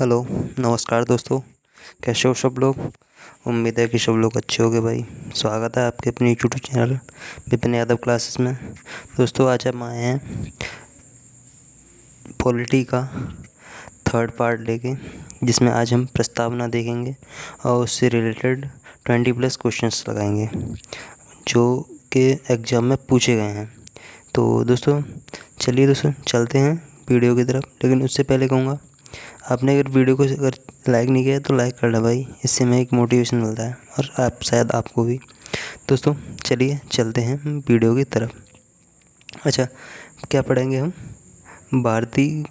Hello, नमस्कार दोस्तों। कैसे हो सब लोग? उम्मीद है कि सब लोग अच्छे होंगे भाई। स्वागत है आपके अपने YouTube channel Vipin Yadav classes में। दोस्तों, आज हम आए हैं पॉलिटी का थर्ड पार्ट लेके, जिसमें आज हम प्रस्तावना देखेंगे और उससे रिलेटेड 20+ क्वेश्चंस लगाएंगे जो कि एग्ज़ाम में पूछे गए हैं। तो दोस्तों चलिए दोस्तों चलते हैं वीडियो की तरफ। लेकिन उससे पहले कहूँगा, आपने अगर वीडियो को अगर लाइक नहीं किया तो लाइक कर लें भाई, इससे हमें एक मोटिवेशन मिलता है और शायद आपको भी। दोस्तों चलिए चलते हैं वीडियो की तरफ। अच्छा, क्या पढ़ेंगे हम? भारतीय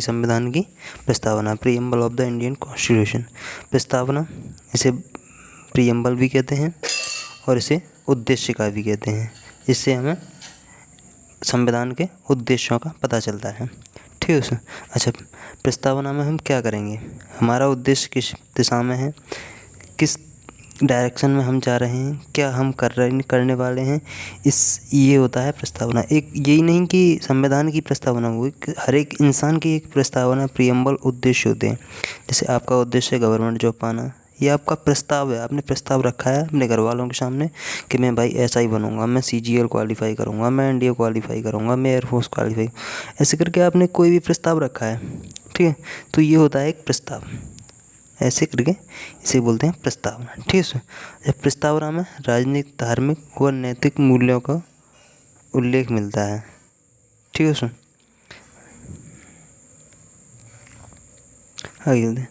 संविधान की प्रस्तावना, preamble of the Indian constitution. प्रस्तावना, इसे प्रीएम्बल भी कहते हैं और इसे उद्देशिका भी कहते हैं। इससे हमें संविधान के उद्देश्यों का पता चलता है। ठीक है सर। अच्छा, प्रस्तावना में हम क्या करेंगे, हमारा उद्देश्य किस दिशा में है, किस डायरेक्शन में हम जा रहे हैं, क्या हम करने वाले हैं, ये होता है प्रस्तावना। एक यही नहीं कि संविधान की प्रस्तावना हुई, हर एक इंसान की एक प्रस्तावना, प्रीएम्बल उद्देश्य होते हैं। जैसे आपका उद्देश्य है गवर्नमेंट जॉब पाना, ये आपका प्रस्ताव है। आपने प्रस्ताव रखा है अपने घर वालों के सामने कि मैं भाई ऐसा ही बनूंगा, मैं CGL क्वालिफाई करूंगा, मैं NDA क्वालिफाई करूंगा, मैं एयरफोर्स क्वालिफाई, ऐसे करके आपने कोई भी प्रस्ताव रखा है। ठीक है, तो ये होता है एक प्रस्ताव। ऐसे करके इसे बोलते हैं प्रस्तावना। ठीक है सर। जब प्रस्तावना में राजनीतिक, धार्मिक व नैतिक मूल्यों का उल्लेख मिलता है। ठीक है सर। आगे चलते हैं।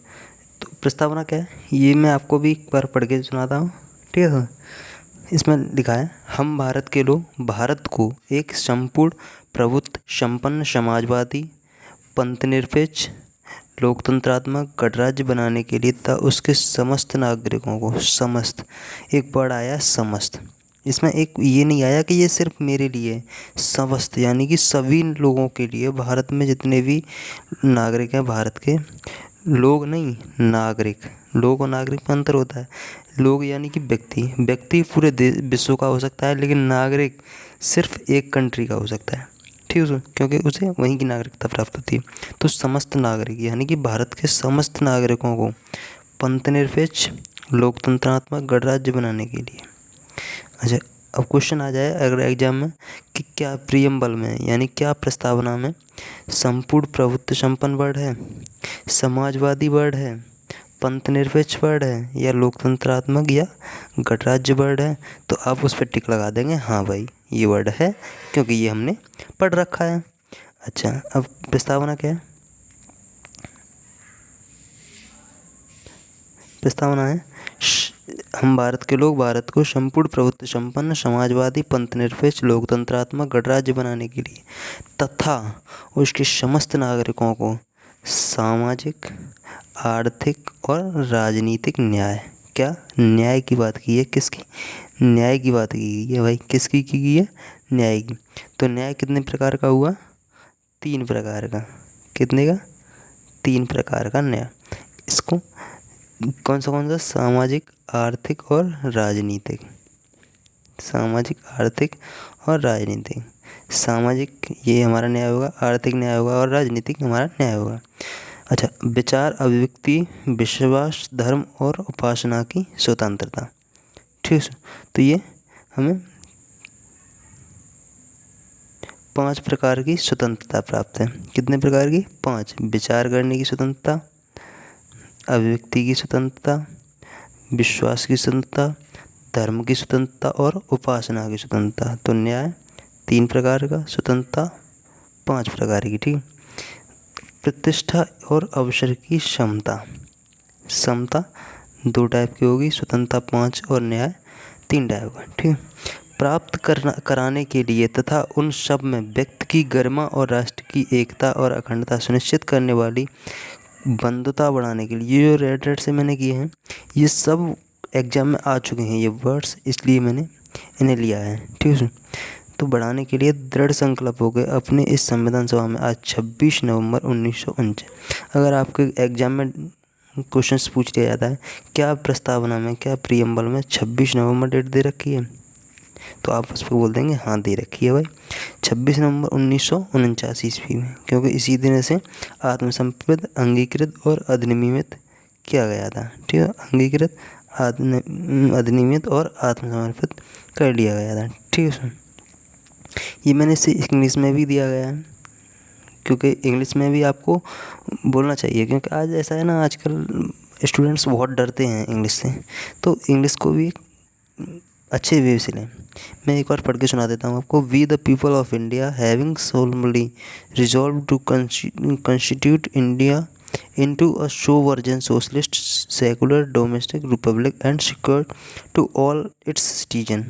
तो प्रस्तावना क्या है, ये मैं आपको भी एक बार पढ़ के सुनाता हूँ। ठीक है सर। इसमें लिखा है, हम भारत के लोग भारत को एक संपूर्ण प्रभुत्व संपन्न समाजवादी पंथनिरपेक्ष लोकतंत्रात्मक गणराज्य बनाने के लिए तथा उसके समस्त नागरिकों को, समस्त एक वर्ड आया समस्त, इसमें एक ये नहीं आया कि ये सिर्फ मेरे लिए, समस्त यानी कि सभी लोगों के लिए, भारत में जितने भी नागरिक हैं, भारत के लोग नहीं नागरिक, लोग और नागरिक में अंतर होता है। लोग यानी कि व्यक्ति पूरे विश्व का हो सकता है, लेकिन नागरिक सिर्फ एक कंट्री का हो सकता है। ठीक है, क्योंकि उसे वहीं की नागरिकता प्राप्त होती है। तो समस्त नागरिक यानी कि भारत के समस्त नागरिकों को पंथनिरपेक्ष लोकतंत्रात्मक गणराज्य बनाने के लिए। अच्छा, अब क्वेश्चन आ जाए अगर एग्जाम में कि क्या प्रीएम्बल में यानी क्या प्रस्तावना में संपूर्ण प्रभुत्व संपन्न वर्ड है, समाजवादी वर्ड है, पंथनिरपेक्ष वर्ड है, या लोकतंत्रात्मक या गणराज्य वर्ड है। तो आप उस पर टिक लगा देंगे, हाँ भाई ये वर्ड है, क्योंकि ये हमने पढ़ रखा है। अच्छा, अब प्रस्तावना क्या है? प्रस्तावना है, हम भारत के लोग भारत को संपूर्ण प्रभुत्व संपन्न समाजवादी पंथनिरपेक्ष लोकतंत्रात्मक गणराज्य बनाने के लिए तथा उसके समस्त नागरिकों को सामाजिक, आर्थिक और राजनीतिक न्याय, क्या न्याय की बात की है, किसकी? न्याय की बात की गई है भाई। किसकी की गई है? न्याय की। तो न्याय कितने प्रकार का हुआ? 3 प्रकार का। कितने का? 3 प्रकार का न्याय। इसको कौन सा? सामाजिक, आर्थिक और राजनीतिक। सामाजिक, आर्थिक और राजनीतिक। सामाजिक ये हमारा न्याय होगा, आर्थिक न्याय होगा और राजनीतिक हमारा न्याय होगा। अच्छा, विचार, अभिव्यक्ति, विश्वास, धर्म और उपासना की स्वतंत्रता। ठीक है, तो ये हमें 5 प्रकार की स्वतंत्रता प्राप्त है। कितने प्रकार की? 5। विचार करने की स्वतंत्रता, अभिव्यक्ति की स्वतंत्रता, विश्वास की स्वतंत्रता, धर्म की स्वतंत्रता और उपासना की स्वतंत्रता। तो न्याय 3 प्रकार का, स्वतंत्रता 5 प्रकार की। ठीक। प्रतिष्ठा और अवसर की समता। समता 2 टाइप की होगी, स्वतंत्रता 5 और न्याय 3 टाइप का। ठीक। प्राप्त कराने के लिए तथा उन सब में व्यक्ति की गरिमा और राष्ट्र की एकता और अखंडता सुनिश्चित करने वाली बंधुता बढ़ाने के लिए। ये जो रेड से मैंने किए हैं, ये सब एग्जाम में आ चुके हैं ये वर्ड्स, इसलिए मैंने इन्हें लिया है। ठीक है, तो बढ़ाने के लिए दृढ़ संकल्प हो गए अपने इस संविधान सभा में आज 26 नवंबर 1949। अगर आपके एग्जाम में क्वेश्चंस पूछ लिया जाता है क्या प्रस्तावना में, क्या प्रीएम्बल में 26 नवंबर डेट दे रखी है, तो आप उस पर बोल देंगे हाँ दे रखी है भाई 26 नवंबर 1949 ईस्वी में, क्योंकि इसी दिन से आत्मसमर्पित, अंगीकृत और अधिनियमित किया गया था। ठीक है, अंगीकृत, अधिनियमित और आत्मसमर्पित कर लिया गया था। ठीक है सर, ये मैंने इसे इंग्लिश में भी दिया गया है, क्योंकि इंग्लिश में भी आपको बोलना चाहिए, क्योंकि आज ऐसा है ना, आजकल स्टूडेंट्स बहुत डरते हैं इंग्लिश से, तो इंग्लिश को भी अच्छे वे से लें। मैं एक बार पढ़ के सुना देता हूँ आपको। We the people of India having solemnly resolved to constitute India into a sovereign socialist secular domestic republic and secure to all its citizen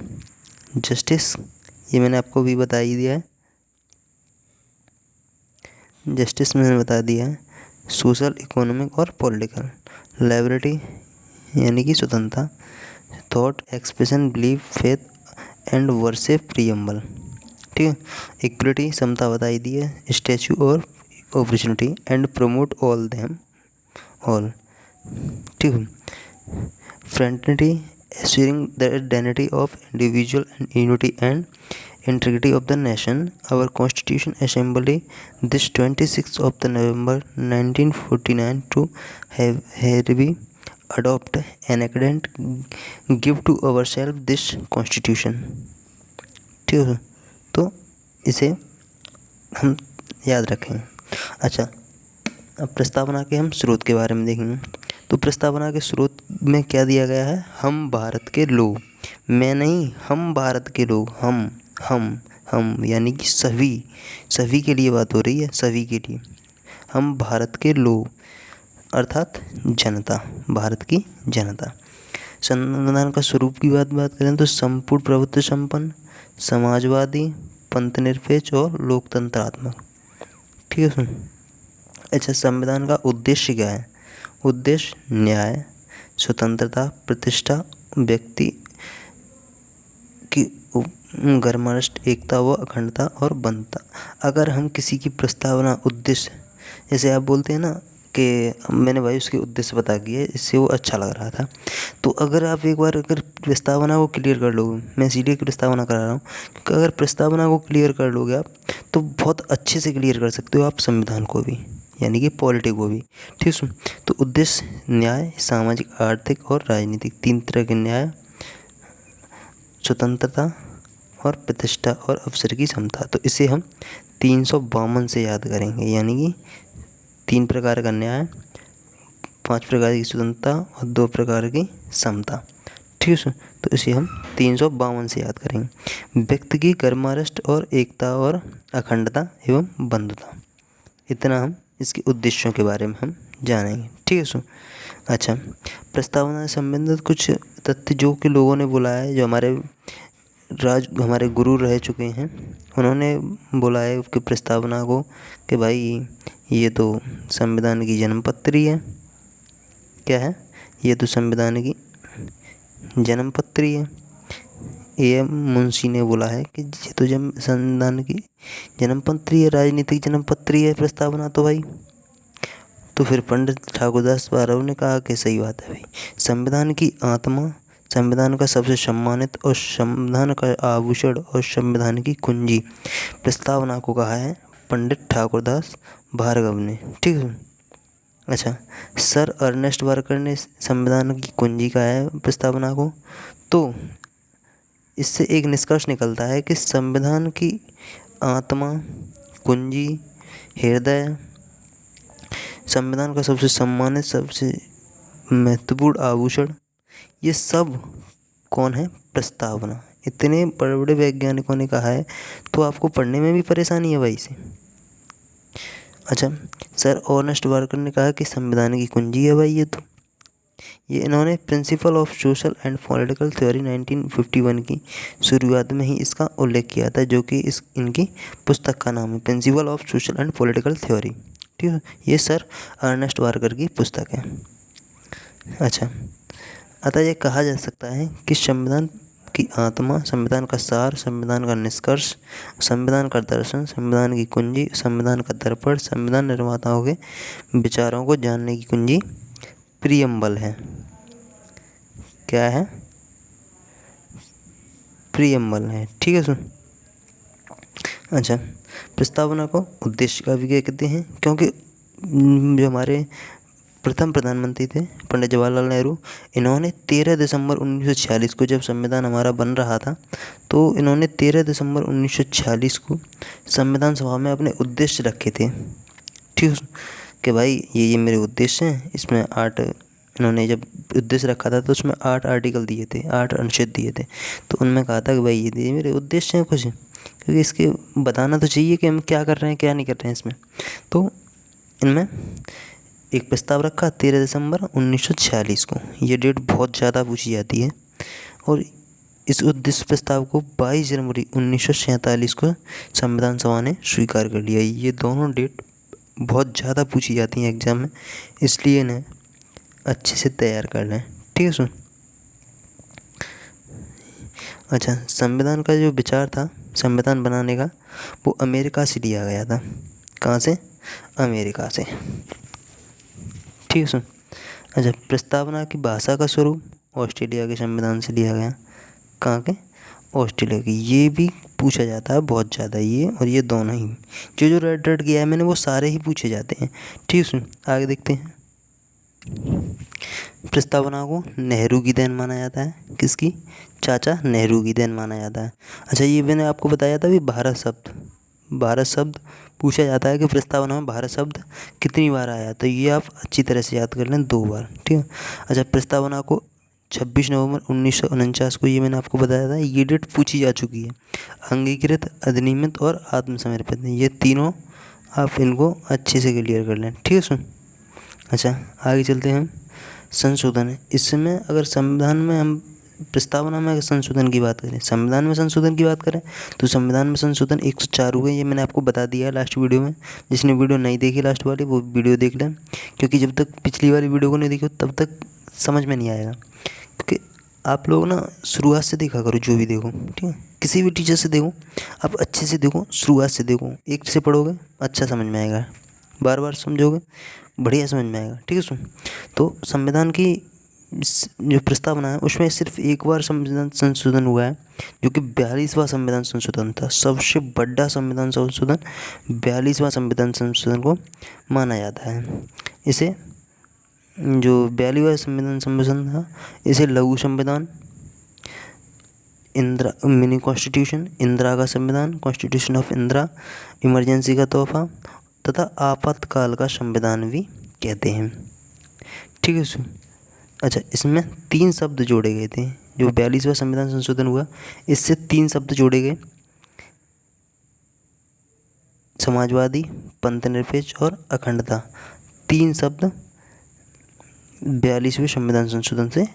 justice, ये मैंने आपको भी बता ही दिया है, जस्टिस मैंने बता दिया है, सोशल, इकोनॉमिक और पॉलिटिकल, लिबर्टी यानी कि स्वतंत्रता, thought, expression, belief, faith and worship, preamble. ठीक है, इक्वलिटी, समता बताई दी है, स्टैच्यू और opportunity and promote all them all. ठीक है, fraternity, assuring the identity of individual and unity and integrity of the nation. Our Constitution Assembly this 26th of the November 1949 to have be adopt an act give to ourselves this Constitution. ठीक है, तो इसे हम याद रखें। अच्छा, अब प्रस्तावना के हम स्रोत के बारे में देखेंगे। तो प्रस्तावना के स्रोत में क्या दिया गया है? हम भारत के लोग, मैं नहीं, हम भारत के लोग, हम यानी कि सभी के लिए बात हो रही है, सभी के लिए। हम भारत के लोग अर्थात जनता, भारत की जनता। संविधान का स्वरूप की बात करें तो संपूर्ण प्रभुत्व संपन्न, समाजवादी, पंथनिरपेक्ष और लोकतंत्रात्मक। ठीक है सुन। अच्छा, संविधान का उद्देश्य क्या है? उद्देश्य न्याय, स्वतंत्रता, प्रतिष्ठा, व्यक्ति की गर्मष्ट, एकता व अखंडता और बंधुता। अगर हम किसी की प्रस्तावना, उद्देश्य, जैसे आप बोलते हैं ना कि मैंने भाई उसके उद्देश्य बता दिए, इससे वो अच्छा लग रहा था, तो अगर आप एक बार अगर प्रस्तावना को क्लियर कर लोगे, मैं इसलिए प्रस्तावना करा रहा हूँ क्योंकि अगर प्रस्तावना को क्लियर कर लोगे आप, तो बहुत अच्छे से क्लियर कर सकते हो आप संविधान को भी, यानी कि पॉलिटी को भी। ठीक है, तो उद्देश्य न्याय, सामाजिक, आर्थिक और राजनीतिक, 3 तरह के न्याय, स्वतंत्रता और प्रतिष्ठा और अवसर की समता। तो इसे हम 352 से याद करेंगे, यानी कि 3 प्रकार का न्याय, 5 प्रकार की स्वतंत्रता और 2 प्रकार की समता। ठीक है, तो इसे हम 352 से याद करेंगे। व्यक्ति की कर्मष्ट और एकता और अखंडता एवं बंधुता, इतना हम इसके उद्देश्यों के बारे में हम जानेंगे। ठीक है सो। अच्छा, प्रस्तावना से संबंधित कुछ तथ्य जो कि लोगों ने बोला है, जो हमारे गुरु रह चुके हैं, उन्होंने बोला है कि प्रस्तावना को कि भाई ये तो संविधान की जन्मपत्री है। क्या है? ये तो संविधान की जन्मपत्री है। AM मुंशी ने बोला है कि ये तो संविधान की जन्मपत्री है, राजनीतिक जन्मपत्री है प्रस्तावना तो भाई। तो फिर पंडित ठाकुरदास बारव ने कहा कि सही बात है भाई, संविधान की आत्मा, संविधान का सबसे सम्मानित और संविधान का आभूषण और संविधान की कुंजी प्रस्तावना को कहा है पंडित ठाकुरदास भार्गव ने। ठीक है। अच्छा, सर अर्नेस्ट वार्कर ने संविधान की कुंजी कहा है प्रस्तावना को। तो इससे एक निष्कर्ष निकलता है कि संविधान की आत्मा, कुंजी, हृदय, संविधान का सबसे सम्मानित, सबसे महत्वपूर्ण आभूषण, ये सब कौन है? प्रस्तावना। इतने बड़े बड़े वैज्ञानिकों ने कहा है, तो आपको पढ़ने में भी परेशानी है भाई से। अच्छा, सर अर्नेस्ट वार्कर ने कहा कि संविधान की कुंजी है भाई ये इन्होंने principle of social and political theory 1951 की शुरुआत में ही इसका उल्लेख किया था, जो कि इनकी पुस्तक का नाम है principle of social and political theory. ठीक है, ये सर अर्नेस्ट वार्कर की पुस्तक है। अच्छा, अतः यह कहा जा सकता है कि संविधान की आत्मा, संविधान का सार, संविधान का निष्कर्ष, संविधान का दर्शन, संविधान की कुंजी, संविधान का दर्पण, संविधान निर्माताओं के विचारों को जानने की कुंजी प्रीएम्बल है। क्या है? प्रीएम्बल है। ठीक है सुन। अच्छा, प्रस्तावना को उद्देश्य का भी कहते हैं, क्योंकि जो हमारे प्रथम प्रधानमंत्री थे पंडित जवाहरलाल नेहरू, इन्होंने 13 दिसंबर 1946 को, जब संविधान हमारा बन रहा था, तो इन्होंने 13 दिसंबर 1946 को संविधान सभा में अपने उद्देश्य रखे थे। ठीक है कि भाई ये मेरे उद्देश्य हैं। इसमें 8, इन्होंने जब उद्देश्य रखा था तो उसमें 8 आर्टिकल दिए थे, 8 अनुच्छेद दिए थे। तो उनमें कहा था कि भाई ये मेरे उद्देश्य हैं कुछ, क्योंकि इसके बताना तो चाहिए कि हम क्या कर रहे हैं क्या नहीं कर रहे हैं इसमें। तो इनमें एक प्रस्ताव रखा 13 दिसंबर 1946 को। ये डेट बहुत ज़्यादा पूछी जाती है। और इस उद्देश्य प्रस्ताव को 22 जनवरी 1947 को संविधान सभा ने स्वीकार कर लिया। ये दोनों डेट बहुत ज़्यादा पूछी जाती हैं एग्ज़ाम में, इसलिए इन्हें अच्छे से तैयार कर लें। ठीक है सुन। अच्छा, संविधान का जो विचार था संविधान बनाने का, वो अमेरिका से लिया गया था। कहाँ से? अमेरिका से। ठीक है सुन। अच्छा, प्रस्तावना की भाषा का स्वरूप ऑस्ट्रेलिया के संविधान से लिया गया। कहाँ के? ऑस्ट्रेलिया की। ये भी पूछा जाता है बहुत ज़्यादा, ये और ये दोनों ही। जो रेड रेड किया है मैंने वो सारे ही पूछे जाते हैं। ठीक है सुन, आगे देखते हैं। प्रस्तावना को नेहरू की देन माना जाता है। किसकी? चाचा नेहरू की देन माना जाता है। अच्छा, ये मैंने आपको बताया था भी भारत शब्द पूछा जाता है कि प्रस्तावना में भारत शब्द कितनी बार आया, तो ये आप अच्छी तरह से याद कर लें, 2 बार। ठीक है। अच्छा, प्रस्तावना को 26 नवंबर 1949 को, ये मैंने आपको बताया था, ये डेट पूछी जा चुकी है। अंगीकृत, अधिनियमित और आत्मसमर्पित, ये तीनों आप इनको अच्छे से क्लियर कर लें। ठीक है सुन। अच्छा, आगे चलते हैं। संशोधन है इसमें, अगर संविधान में हम प्रस्तावना में अगर संशोधन की बात करें, संविधान में संशोधन की बात करें, तो संविधान में संशोधन 104 हुए। ये मैंने आपको बता दिया है लास्ट वीडियो में। जिसने वीडियो नहीं देखी लास्ट वाली, वो वीडियो देख लें, क्योंकि जब तक पिछली वाली वीडियो को नहीं देखो तब तक समझ में नहीं आएगा। क्योंकि आप लोग ना शुरुआत से देखा करो, जो भी देखो, ठीक है, किसी भी टीचर से देखो, आप अच्छे से देखो, शुरुआत से देखो। एक से पढ़ोगे अच्छा समझ में आएगा, बार बार समझोगे बढ़िया समझ में आएगा। ठीक है सुन। तो संविधान की जो प्रस्तावना है उसमें सिर्फ एक बार संविधान संशोधन हुआ है, जो कि 42वां संविधान संशोधन था। सबसे बड़ा संविधान संशोधन 42वां संविधान संशोधन को माना जाता है। इसे जो 42वां संविधान संशोधन था, इसे लघु संविधान, इंदिरा मिनी कॉन्स्टिट्यूशन, इंदिरा का संविधान, कॉन्स्टिट्यूशन ऑफ इंदिरा, इमरजेंसी का तोहफा तथा आपातकाल का संविधान भी कहते हैं। ठीक है सर। अच्छा, इसमें 3 शब्द जोड़े गए थे। जो 42वां संविधान संशोधन हुआ, इससे 3 शब्द जोड़े गए, समाजवादी, पंथनिरपेक्ष और अखंडता। 3 शब्द 42वें संविधान संशोधन से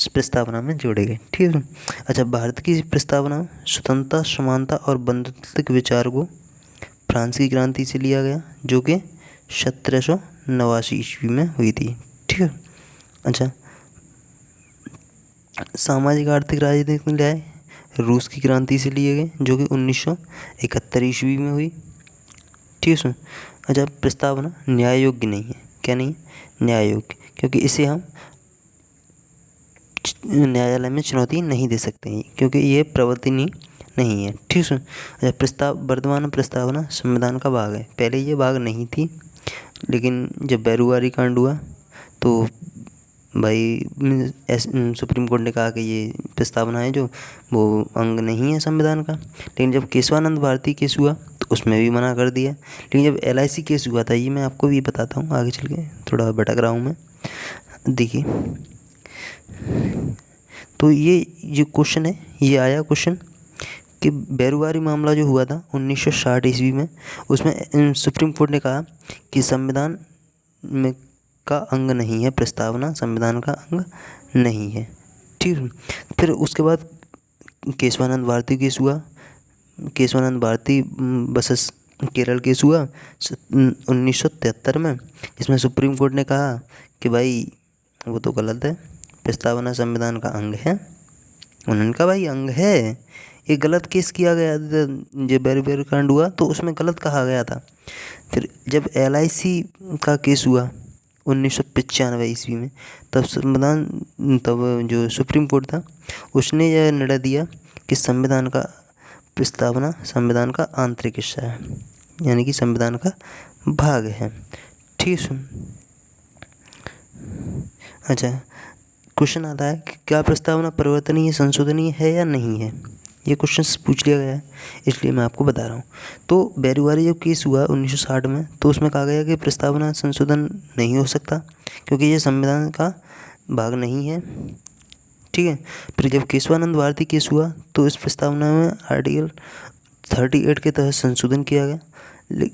प्रस्तावना में जोड़े गए। ठीक है। अच्छा, भारत की प्रस्तावना स्वतंत्रता, समानता और बंधुत्व के विचार को फ्रांस की क्रांति से लिया गया, जो कि 1789 ईस्वी में हुई थी। ठीक है। अच्छा, सामाजिक आर्थिक राजनीतिक न्याय रूस की क्रांति से लिए गए, जो कि 1971 ईस्वी में हुई। ठीक है। अच्छा, प्रस्तावना न्याय योग्य नहीं है। क्या नहीं है? न्याय योग्य, क्योंकि इसे हम न्यायालय में चुनौती नहीं दे सकते हैं, क्योंकि ये प्रवर्तनीय नहीं है। ठीक है। अच्छा, वर्तमान प्रस्तावना संविधान का भाग है। पहले ये भाग नहीं थी, लेकिन जब बेरुआरी कांड हुआ तो भाई सुप्रीम कोर्ट ने कहा कि ये प्रस्तावना है जो वो अंग नहीं है संविधान का। लेकिन जब केशवानंद भारती केस हुआ तो उसमें भी मना कर दिया। लेकिन जब LIC केस हुआ था, ये मैं आपको भी बताता हूँ आगे चल के, थोड़ा भटक रहा हूँ मैं। देखिए, तो ये जो क्वेश्चन है, ये आया क्वेश्चन कि बेरुआरी मामला जो हुआ था 1960 ईस्वी में, उसमें सुप्रीम कोर्ट ने कहा कि संविधान में का अंग नहीं है, प्रस्तावना संविधान का अंग नहीं है। ठीक है। फिर उसके बाद केशवानंद भारती केस हुआ, केशवानंद भारती वर्सेस केरल केस हुआ 1973 में, जिसमें सुप्रीम कोर्ट ने कहा कि भाई वो तो गलत है, प्रस्तावना संविधान का अंग है। उन्होंने कहा भाई अंग है, ये गलत केस किया गया। जब बेरुआरी कांड हुआ तो उसमें गलत कहा गया था। फिर जब LIC का केस हुआ 1995 ईस्वी में, तब जो सुप्रीम कोर्ट था उसने यह निर्णय दिया कि संविधान का प्रस्तावना संविधान का आंतरिक हिस्सा है, यानी कि संविधान का भाग है। ठीक है। अच्छा, क्वेश्चन आता है कि क्या प्रस्तावना परिवर्तनीय संशोधनीय है या नहीं है। ये क्वेश्चन पूछ लिया गया है, इसलिए मैं आपको बता रहा हूँ। तो बैरुआरी जब केस हुआ 1960 में, तो उसमें कहा गया कि प्रस्तावना संशोधन नहीं हो सकता क्योंकि ये संविधान का भाग नहीं है। ठीक है। फिर जब केशवानंद भारती केस हुआ तो इस प्रस्तावना में आर्टिकल 38 के तहत संशोधन किया गया।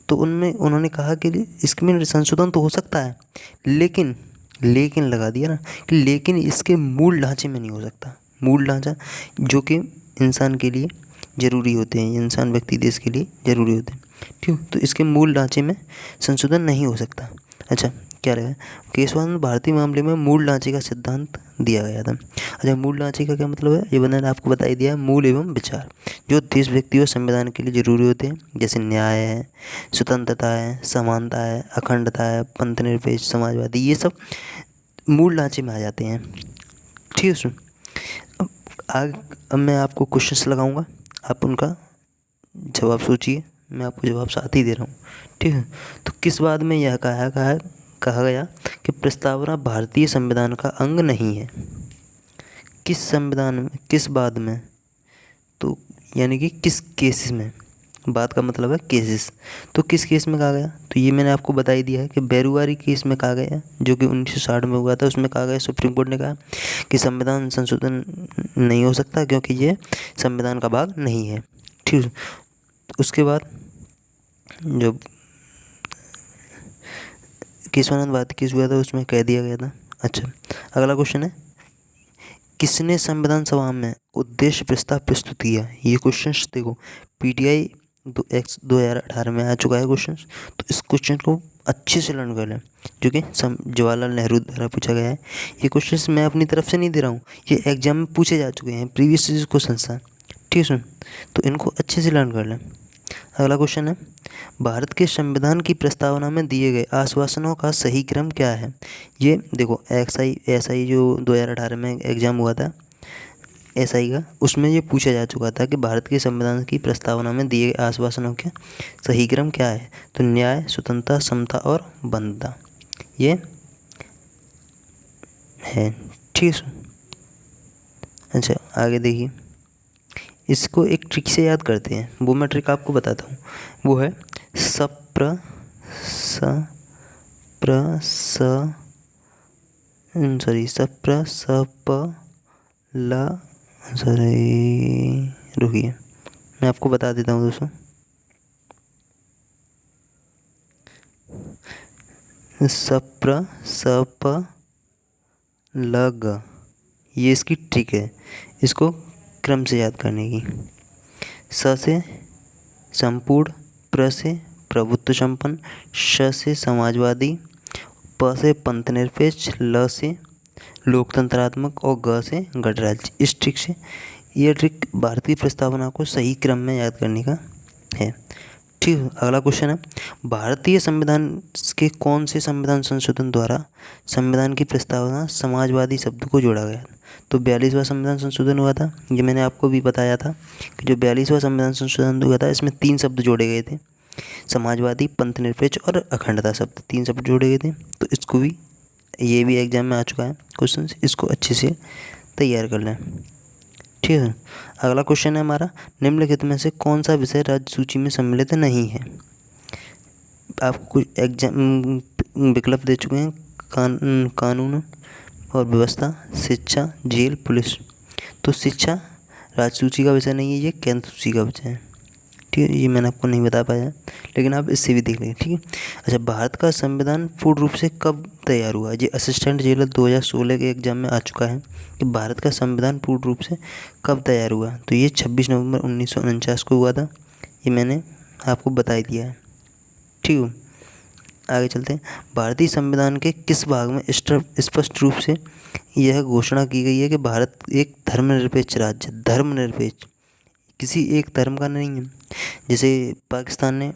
तो उन्होंने कहा कि इसमें संशोधन तो हो सकता है, लेकिन लगा दिया ना कि लेकिन इसके मूल ढांचे में नहीं हो सकता। मूल ढांचा जो कि इंसान के लिए ज़रूरी होते हैं, इंसान व्यक्ति देश के लिए ज़रूरी होते हैं। ठीक, तो इसके मूल ढांचे में संशोधन नहीं हो सकता। अच्छा, क्या रहा, केशवानंद भारती मामले में मूल ढांचे का सिद्धांत दिया गया था। अच्छा, मूल ढांचे का क्या मतलब है, ये मैंने आपको बता ही दिया। मूल एवं विचार जो देश, व्यक्ति और संविधान के लिए ज़रूरी होते हैं, जैसे न्याय है, स्वतंत्रता है, समानता है, अखंडता है, पंथनिरपेक्ष, समाजवादी, ये सब मूल ढांचे में आ जाते हैं। ठीक है सुन, अब मैं आपको क्वेश्चंस लगाऊंगा, आप उनका जवाब सोचिए। मैं आपको जवाब साथ ही दे रहा हूँ। ठीक है। तो किस बात में यह कहा गया कि प्रस्तावना भारतीय संविधान का अंग नहीं है। किस संविधान में, किस बात में, तो यानी कि किस केसेस में, बात का मतलब है केसेस। तो किस केस में कहा गया, तो ये मैंने आपको बता ही दिया है कि बैरुआरी केस में कहा गया, जो कि 1960 में हुआ था। उसमें कहा गया, सुप्रीम कोर्ट ने कहा कि संविधान संशोधन नहीं हो सकता क्योंकि ये संविधान का भाग नहीं है। ठीक है। उसके बाद जब केशवानंद भारती केस हुआ था उसमें कह दिया गया था। अच्छा, अगला क्वेश्चन है, किसने संविधान सभा में उद्देश्य प्रस्ताव प्रस्तुत किया। ये क्वेश्चंस देखो PTI 2018 में आ चुका है क्वेश्चन। तो इस क्वेश्चन को अच्छे से लर्न कर लें, जो कि जवाहरलाल नेहरू द्वारा पूछा गया है। ये क्वेश्चंस मैं अपनी तरफ से नहीं दे रहा हूँ, ये एग्जाम में पूछे जा चुके हैं, प्रीवियस क्वेश्चन हैं। ठीक है सुन, तो इनको अच्छे से लर्न कर लें। अगला क्वेश्चन है, भारत के संविधान की प्रस्तावना में दिए गए आश्वासनों का सही क्रम क्या है। ये देखो SI जो 2018 में एग्ज़ाम हुआ था SI का, उसमें ये पूछा जा चुका था कि भारत के संविधान की प्रस्तावना में दिए गए आश्वासनों का सही क्रम क्या है। तो न्याय, स्वतंत्रता, समता और बंधुता, ये है। ठीक है। अच्छा, आगे देखिए, इसको एक ट्रिक से याद करते हैं, वो मैं ट्रिक आपको बताता हूँ। वो है सप्र सप ला, रुकिए मैं आपको बता देता हूँ दोस्तों। सप्र सप लग, ये इसकी ट्रिक है, इसको क्रम से याद करने की। स से संपूर्ण, प्र से प्रभुत्व संपन्न, श से समाजवादी, प से पंथनिरपेक्ष, ल से लोकतंत्रात्मक और ग से गणराज्य। इस ट्रिक से, यह ट्रिक भारतीय प्रस्तावना को सही क्रम में याद करने का है। ठीक है। अगला क्वेश्चन है, भारतीय संविधान के कौन से संविधान संशोधन द्वारा संविधान की प्रस्तावना समाजवादी शब्द को जोड़ा गया। तो 42वां संविधान संशोधन हुआ था, ये मैंने आपको भी बताया था कि जो 42वां संविधान संशोधन हुआ था इसमें 3 शब्द जोड़े गए थे, समाजवादी, पंथनिरपेक्ष और अखंडता शब्द, 3 शब्द जोड़े गए थे। तो इसको भी, ये भी एग्जाम में आ चुका है क्वेश्चन, इसको अच्छे से तैयार कर लें। ठीक है। अगला क्वेश्चन है हमारा, निम्नलिखित में से कौन सा विषय राज्य सूची में सम्मिलित नहीं है। आपको कुछ एग्जाम विकल्प दे चुके हैं, कानून और व्यवस्था, शिक्षा, जेल, पुलिस। तो शिक्षा राज्य सूची का विषय नहीं है, ये केंद्र सूची का विषय है। ठीक है, ये मैंने आपको नहीं बता पाया, लेकिन आप इससे भी देख लेंगे। ठीक है। अच्छा, भारत का संविधान पूर्ण रूप से कब तैयार हुआ। ये असिस्टेंट जेलर 2016 के एग्जाम में आ चुका है कि भारत का संविधान पूर्ण रूप से कब तैयार हुआ। तो ये 26 नवंबर 1949 को हुआ था, ये मैंने आपको बता ही दिया है। ठीक है, आगे चलते हैं। भारतीय संविधान के किस भाग में स्पष्ट रूप से यह घोषणा की गई है कि भारत एक धर्मनिरपेक्ष राज्य, धर्मनिरपेक्ष, किसी एक धर्म का नहीं है। जैसे पाकिस्तान ने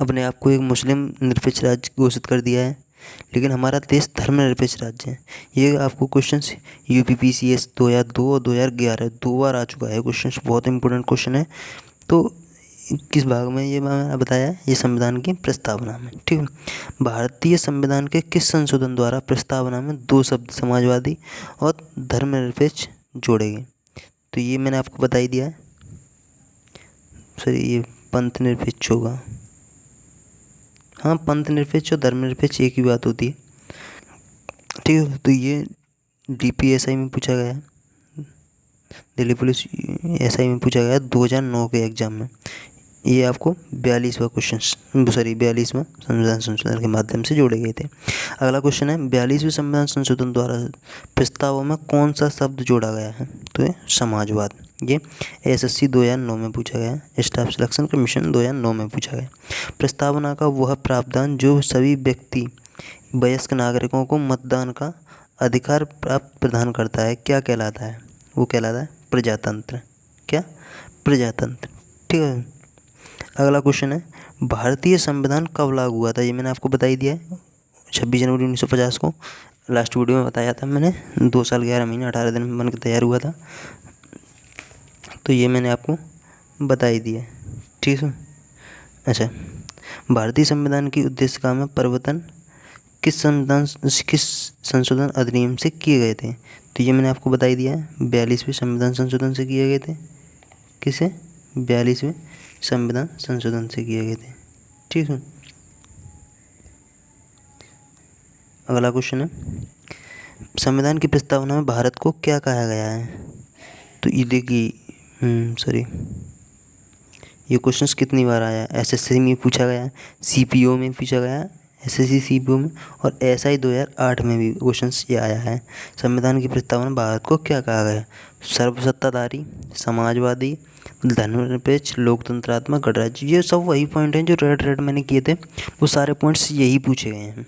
अपने आप को एक मुस्लिम निरपेक्ष राज्य घोषित कर दिया है, लेकिन हमारा देश धर्मनिरपेक्ष राज्य है। ये आपको क्वेश्चन UPPCS 2002 और 2011 दो बार आ चुका है क्वेश्चन, बहुत इंपॉर्टेंट क्वेश्चन है। तो किस भाग में ये मैंने बताया है, ये संविधान की प्रस्तावना में, ठीक है। भारतीय संविधान के किस संशोधन द्वारा प्रस्तावना में दो शब्द समाजवादी और धर्मनिरपेक्ष जोड़े गए? तो ये मैंने आपको बता ही दिया है, सॉरी ये पंथ निरपेक्ष होगा, हाँ पंथ निरपेक्ष और धर्मनिरपेक्ष एक ही बात होती है, ठीक है। तो ये DPSI में पूछा गया है, दिल्ली पुलिस SI में पूछा गया 2009 के एग्जाम में। ये आपको 42वां क्वेश्चन, सॉरी 42वां संविधान संशोधन के माध्यम से जोड़े गए थे। अगला क्वेश्चन है 42वें संविधान संशोधन द्वारा प्रस्तावों में कौन सा शब्द जोड़ा गया है? तो ये समाजवाद। ये SSC 2009 में पूछा गया, स्टाफ सिलेक्शन कमीशन 2009 में पूछा गया। प्रस्तावना का वह प्रावधान जो सभी व्यक्ति वयस्क नागरिकों को मतदान का अधिकार प्राप्त प्रदान करता है क्या कहलाता है? वो कहलाता है प्रजातंत्र। क्या? प्रजातंत्र, ठीक है। अगला क्वेश्चन है भारतीय संविधान कब लागू हुआ था? ये मैंने आपको बता ही दिया है, 26 जनवरी 1950 को। लास्ट वीडियो में बताया था मैंने, 2 साल 11 महीने 18 दिन में बनकर तैयार हुआ था। तो ये मैंने आपको बता ही दिया, ठीक है। अच्छा, भारतीय संविधान की उद्देशिका में परिवर्तन किस संशोधन अधिनियम से किए गए थे? तो ये मैंने आपको बता ही दिया है, 42वें संविधान संशोधन से किए गए थे। किसे? 42वें संविधान संशोधन से किए गए थे, ठीक है। अगला क्वेश्चन है संविधान की प्रस्तावना में भारत को क्या कहा गया है? तो ये देखिए, सॉरी ये क्वेश्चंस कितनी बार आया है? SSC में पूछा गया, CPO में पूछा गया, SSC CPO में, और SI 2008 में भी क्वेश्चंस ये आया है। संविधान की प्रस्तावना में भारत को क्या कहा गया? सर्वसत्ताधारी, समाजवादी, धर्मनिरपेक्ष, लोकतंत्रात्मक गणराज्य। ये सब वही पॉइंट हैं जो रेड मैंने किए थे, वो सारे पॉइंट्स यही पूछे गए हैं।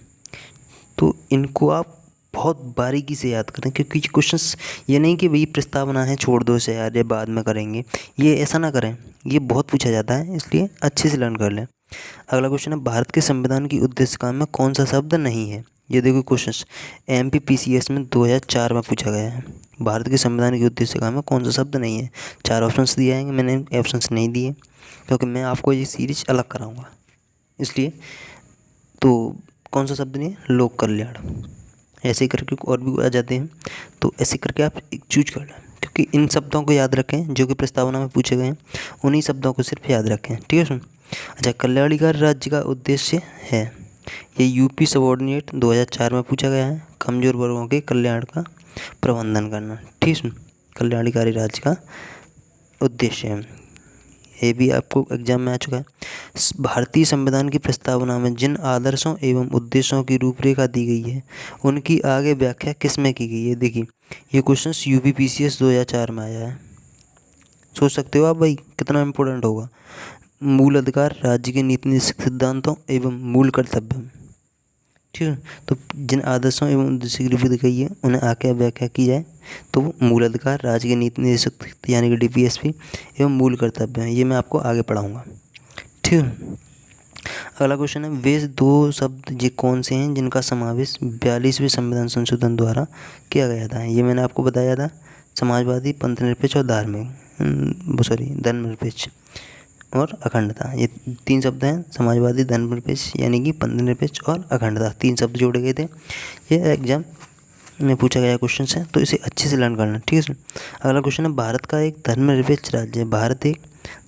तो इनको आप बहुत बारीकी से याद करें, क्योंकि क्वेश्चंस ये नहीं कि भाई प्रस्तावना है छोड़ दो इसे यार ये बाद में करेंगे, ये ऐसा ना करें, ये बहुत पूछा जाता है, इसलिए अच्छे से लर्न कर लें। अगला क्वेश्चन है भारत के संविधान की उद्देशिका में कौन सा शब्द नहीं है? ये देखो क्वेश्चंस MPPCS में 2004 में पूछा गया है, भारत के संविधान की उद्देशिका में कौन सा शब्द नहीं है। 4 ऑप्शंस दिए आएंगे, मैंने ऑप्शंस नहीं दिए क्योंकि मैं आपको ये सीरीज अलग कराऊंगा, इसलिए। तो कौन सा शब्द नहीं है? लोक कल्याण। ऐसे ही करके और भी आ जाते हैं, तो ऐसे करके आप एक चूज कर लें, क्योंकि इन शब्दों को याद रखें जो कि प्रस्तावना में पूछे गए हैं, उन्हीं शब्दों को सिर्फ याद रखें, ठीक है सुन। अच्छा, कल्याणकारी राज्य का उद्देश्य है, ये UP सबऑर्डिनेट 2004 में पूछा गया है, कमजोर वर्गों के कल्याण का प्रबंधन करना, ठीक है। कल्याणकारी राज्य का उद्देश्य है, ये भी आपको एग्जाम में आ चुका है। भारतीय संविधान की प्रस्तावना में जिन आदर्शों एवं उद्देश्यों की रूपरेखा दी गई है उनकी आगे व्याख्या किसमें की गई है? देखिए ये क्वेश्चन UPPCS 2004 में आया है, सोच सकते हो आप भाई कितना इम्पोर्टेंट होगा। मूल अधिकार, राज्य के नीति निश्चित सिद्धांतों एवं मूल कर्तव्य, ठीक है। तो जिन आदर्शों एवं उद्देश्य की रूपरेखा गई है उन्हें आगे व्याख्या की जाए तो वो मूल अधिकार, राज्य के नीति निदेशक यानी कि DPSP एवं मूल कर्तव्य हैं, ये मैं आपको आगे पढ़ाऊँगा, ठीक है। अगला क्वेश्चन है वे दो शब्द ये कौन से हैं जिनका समावेश 42वें संविधान संशोधन द्वारा किया गया था? ये मैंने आपको बताया था, समाजवादी, पंथ निरपेक्ष और धर्मनिरपेक्ष और अखंडता। ये 3 शब्द हैं, समाजवादी, धर्मनिरपेक्ष यानी कि पंथ निरपेक्ष और अखंडता, 3 शब्द जोड़े गए थे। ये एग्जाम में पूछा गया क्वेश्चन है, तो इसे अच्छे से लर्न करना, ठीक है। अगला क्वेश्चन है भारत का एक धर्मनिरपेक्ष राज्य है, भारत एक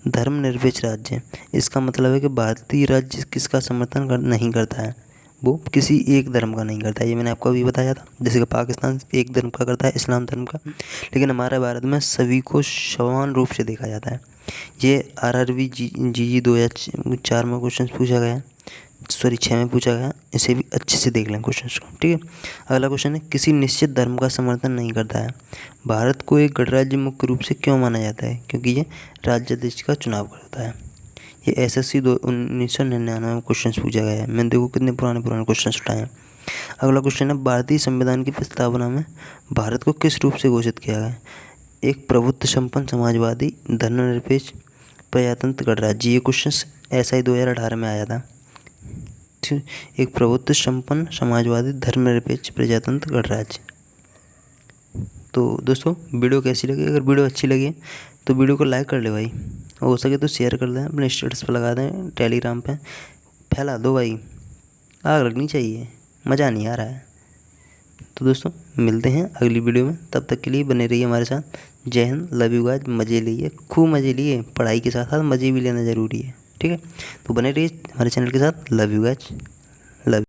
धर्मनिरपेक्ष राज्य है, इसका मतलब है कि भारतीय राज्य किसका समर्थन नहीं करता है? वो किसी एक धर्म का नहीं करता है, ये मैंने आपको अभी बताया था। जैसे कि पाकिस्तान एक धर्म का करता है, इस्लाम धर्म का, लेकिन हमारे भारत में सभी को समान रूप से देखा जाता है। ये RRB GG 2004 में क्वेश्चन पूछा गया, सॉरी 6 में पूछा गया, इसे भी अच्छे से देख लें क्वेश्चन को, ठीक है। अगला क्वेश्चन है किसी निश्चित धर्म का समर्थन नहीं करता है, भारत को एक गणराज्य मुख्य रूप से क्यों माना जाता है? क्योंकि ये राज्याध्यक्ष का चुनाव करता है। ये SSC 1999 में क्वेश्चन पूछा गया है, मैंने देखो कितने पुराने क्वेश्चन उठाए हैं। अगला क्वेश्चन है भारतीय संविधान की प्रस्तावना में भारत को किस रूप से घोषित किया गया? एक प्रभुत्व संपन्न समाजवादी, धर्मनिरपेक्ष, प्रजातंत्र गणराज्य। ये क्वेश्चन SI 2018 में आया था, एक प्रभुत्व संपन्न समाजवादी धर्मनिरपेक्ष प्रजातंत्र गणराज्य। तो दोस्तों वीडियो कैसी लगी? अगर वीडियो अच्छी लगी तो वीडियो को लाइक कर ले भाई, हो सके तो शेयर कर दें, अपने स्टेटस पर लगा दें, टेलीग्राम पे फैला दो भाई, आग लगनी चाहिए, मज़ा नहीं आ रहा है। तो दोस्तों मिलते हैं अगली वीडियो में, तब तक के लिए बने रहिए हमारे साथ। जय हिंद, लव यू गाइस, मज़े लीजिए, खूब मज़े लिए, पढ़ाई के साथ साथ मज़े भी लेना ज़रूरी है, ठीक है। तो बने रहिए हमारे चैनल के साथ, लव यू गाइस, लव।